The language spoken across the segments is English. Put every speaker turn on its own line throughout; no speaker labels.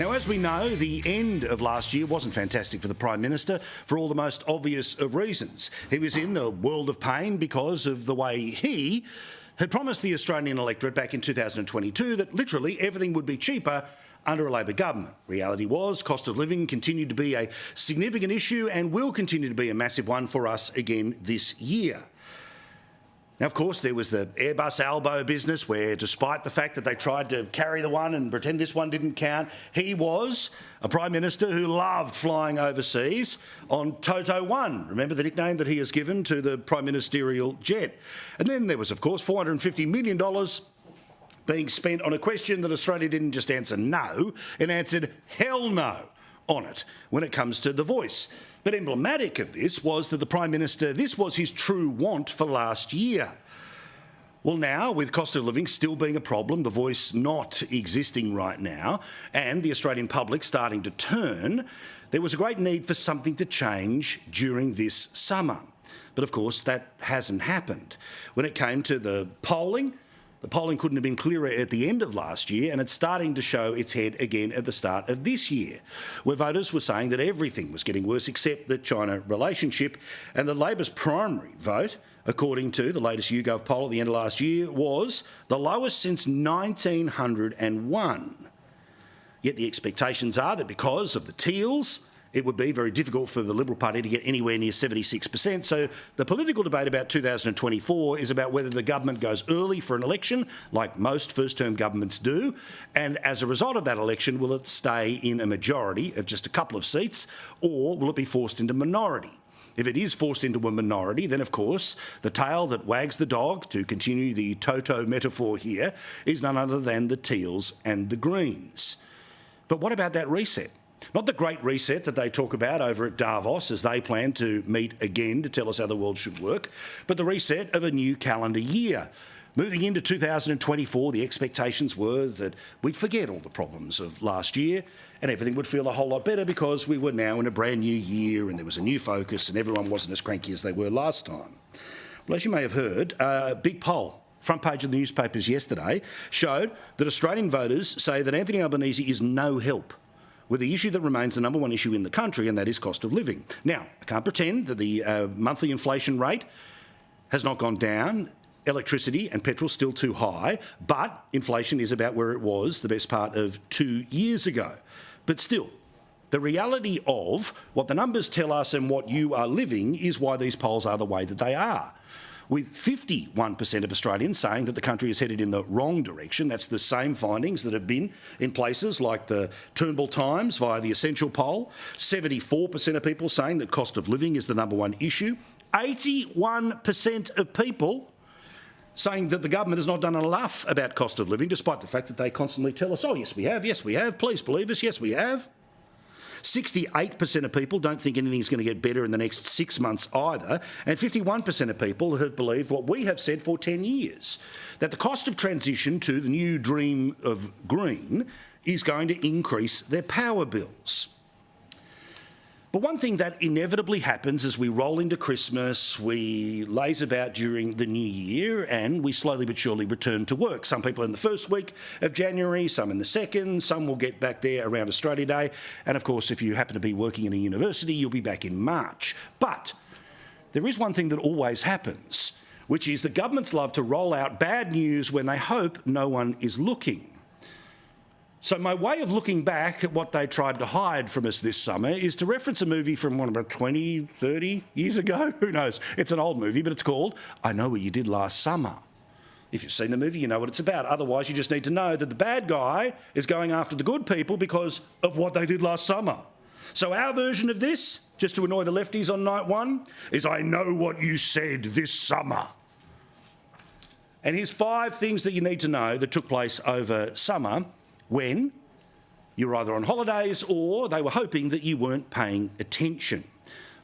Now, as we know, the end of last year wasn't fantastic for the Prime Minister for all the most obvious of reasons. He was in a world of pain because of the way he had promised the Australian electorate back in 2022 that literally everything would be cheaper under a Labor government. Reality was cost of living continued to be a significant issue and will continue to be a massive one for us again this year. Now, of course, there was the Airbus Albo business where, despite the fact that they tried to carry the one and pretend this one didn't count, he was a Prime Minister who loved flying overseas on Toto One. Remember the nickname that he has given to the Prime Ministerial jet? And then there was, of course, $450 million being spent on a question that Australia didn't just answer no, it answered hell no on it when it comes to The Voice. But emblematic of this was that the Prime Minister, this was his true want for last year. Well, now, with cost of living still being a problem, The Voice not existing right now, and the Australian public starting to turn, there was a great need for something to change during this summer. But of course, that hasn't happened. When it came to the polling couldn't have been clearer at the end of last year, and it's starting to show its head again at the start of this year, where voters were saying that everything was getting worse except the China relationship, and the Labor's primary vote, according to the latest YouGov poll at the end of last year, was the lowest since 1901. Yet the expectations are that because of the Teals, it would be very difficult for the Liberal Party to get anywhere near 76%. So the political debate about 2024 is about whether the government goes early for an election, like most first-term governments do, and as a result of that election, will it stay in a majority of just a couple of seats, or will it be forced into minority? If it is forced into a minority, then of course the tail that wags the dog, to continue the Toto metaphor here, is none other than the Teals and the Greens. But what about that reset? Not the great reset that they talk about over at Davos as they plan to meet again to tell us how the world should work, but the reset of a new calendar year. Moving into 2024, the expectations were that we'd forget all the problems of last year and everything would feel a whole lot better because we were now in a brand new year and there was a new focus and everyone wasn't as cranky as they were last time. Well, as you may have heard, a big poll, front page of the newspapers yesterday, showed that Australian voters say that Anthony Albanese is no help with the issue that remains the number one issue in the country, and that is cost of living. Now, I can't pretend that the monthly inflation rate has not gone down. Electricity and petrol still too high, but inflation is about where it was the best part of 2 years ago. But still, the reality of what the numbers tell us and what you are living is why these polls are the way that they are. With 51% of Australians saying that the country is headed in the wrong direction. That's the same findings that have been in places like the Turnbull Times via the Essential poll. 74% of people saying that cost of living is the number one issue. 81% of people saying that the government has not done enough about cost of living, despite the fact that they constantly tell us, oh, yes, we have, please believe us, yes, we have. 68% of people don't think anything's going to get better in the next 6 months either, and 51% of people have believed what we have said for 10 years, that the cost of transition to the new dream of green is going to increase their power bills. But one thing that inevitably happens as we roll into Christmas, we laze about during the new year and we slowly but surely return to work. Some people in the first week of January, some in the second, some will get back there around Australia Day. And of course, if you happen to be working in a university, you'll be back in March. But there is one thing that always happens, which is that governments love to roll out bad news when they hope no one is looking. So my way of looking back at what they tried to hide from us this summer is to reference a movie from about 20, 30 years ago. Who knows? It's an old movie, but it's called I Know What You Did Last Summer. If you've seen the movie, you know what it's about. Otherwise, you just need to know that the bad guy is going after the good people because of what they did last summer. So our version of this, just to annoy the lefties on night one, is I know what you said this summer. And here's 5 things that you need to know that took place over summer when you were either on holidays or they were hoping that you weren't paying attention.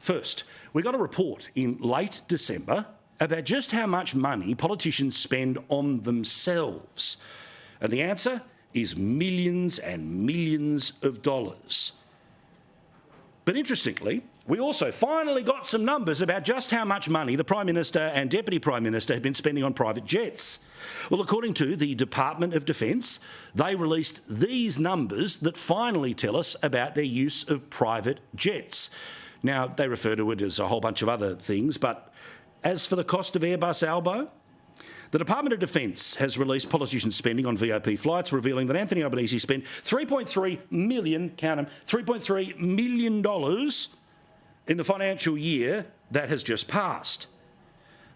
First, we got a report in late December about just how much money politicians spend on themselves. And the answer is millions and millions of dollars. But interestingly, we also finally got some numbers about just how much money the Prime Minister and Deputy Prime Minister have been spending on private jets. Well, according to the Department of Defence, they released these numbers that finally tell us about their use of private jets. Now, they refer to it as a whole bunch of other things, but as for the cost of Airbus Albo, the Department of Defence has released politician spending on VIP flights, revealing that Anthony Albanese spent $3.3 million, count them, $3.3 million in the financial year that has just passed.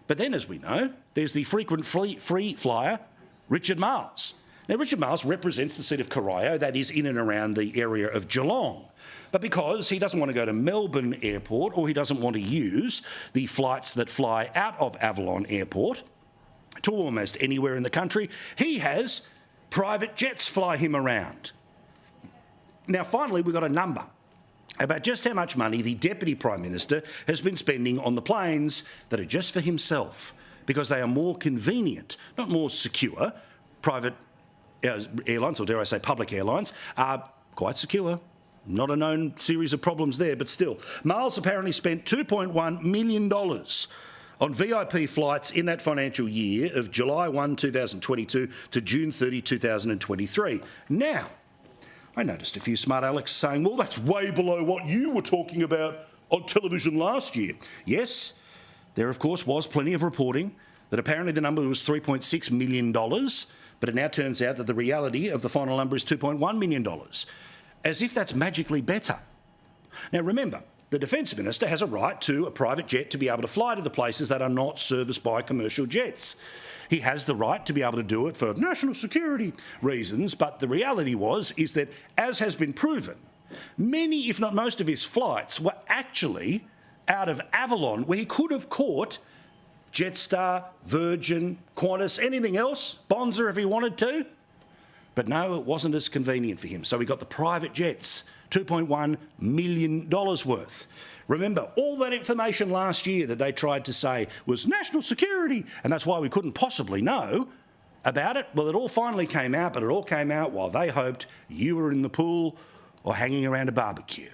But then, as we know, there's the frequent free flyer, Richard Marles. Now, Richard Marles represents the seat of Corio, that is in and around the area of Geelong. But because he doesn't want to go to Melbourne Airport, or he doesn't want to use the flights that fly out of Avalon Airport to almost anywhere in the country, he has private jets fly him around. Now, finally, we've got a number about just how much money the Deputy Prime Minister has been spending on the planes that are just for himself, because they are more convenient, not more secure. Private airlines, or dare I say public airlines, are quite secure. Not a known series of problems there, but still. Marles apparently spent $2.1 million on VIP flights in that financial year of July 1, 2022 to June 30, 2023. Now, I noticed a few smart Alecks saying, well, that's way below what you were talking about on television last year. Yes, there of course was plenty of reporting that apparently the number was $3.6 million, but it now turns out that the reality of the final number is $2.1 million, as if that's magically better. Now remember, the Defence Minister has a right to a private jet to be able to fly to the places that are not serviced by commercial jets. He has the right to be able to do it for national security reasons, but the reality is that, as has been proven, many, if not most of his flights were actually out of Avalon, where he could have caught Jetstar, Virgin, Qantas, anything else, Bonza if he wanted to. But no, it wasn't as convenient for him. So he got the private jets, $2.1 million worth. Remember, all that information last year that they tried to say was national security, and that's why we couldn't possibly know about it. Well, it all finally came out, but it all came out while they hoped you were in the pool or hanging around a barbecue.